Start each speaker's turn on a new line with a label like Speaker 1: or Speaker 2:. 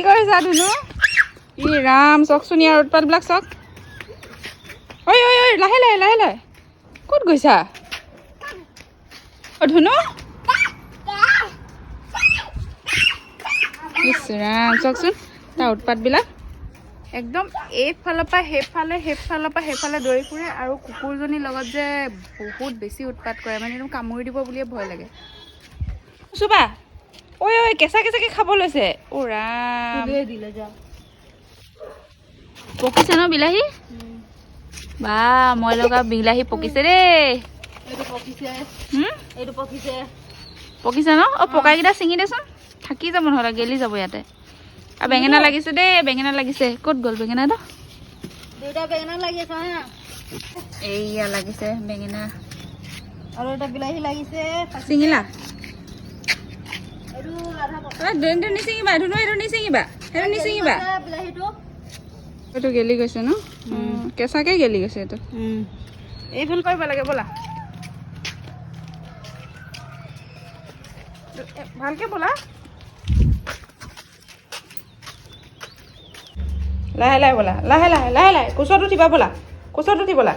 Speaker 1: কি কৰিছা ধুনু? ই ৰাম চকচোন ইয়াৰ উৎপাতবিলাক চক। ঐ ঐ ঐ লাহে লাহে লাহে লাহে ক'ত গৈছা অ ধুনু? ইছ ৰাম চকচোন তাৰ উৎপাতবিলাক একদম এইফালৰ পৰা সেইফালে দৌৰি ফুৰে আৰু কুকুৰজনীৰ লগত যে বহুত বেছি উৎপাত কৰে মানে একদম কামুৰি দিব বুলিয়ে ভয় লাগে। চুবা ঐ ঐ কেঁচা কেঁচাকে খাব লৈছে। অ' ৰাম পকিছে ন বিলাহী? বা মই লগা বিলাহী পকিছে দেই। পকিছে ন? অ পকাইকেইটা ছিঙি দেচোন, থাকি যাব নহ'লে গেলি যাব ইয়াতে। আৰু বেঙেনা লাগিছে দেই, বেঙেনা লাগিছে। ক'ত গ'ল বেঙেনাটো?
Speaker 2: দুটা বেঙেনা লাগি আছে হা।
Speaker 1: এইয়া লাগিছে বেঙেনা।
Speaker 2: আৰু এটা বিলাহী লাগিছে।
Speaker 1: ছিঙিলা?
Speaker 2: এইটো আধা পকা।
Speaker 1: এইটো নিছিঙিবা ধুনু, এইটো নিছিঙিবা, সেইটো নিছিঙিবা।
Speaker 2: বিলাহীটো
Speaker 1: এইটো গেলি গৈছে ন? কেঁচাকে গেলি গৈছে এইটো। এইফাল কৰিব লাগে ব'লা, ভালকে ব'লা। লাহে লাহে ব'লা, লাহে লাহে লাহে লাহে কোচত উঠিবা ব'লা, কোচত উঠি ব'লা।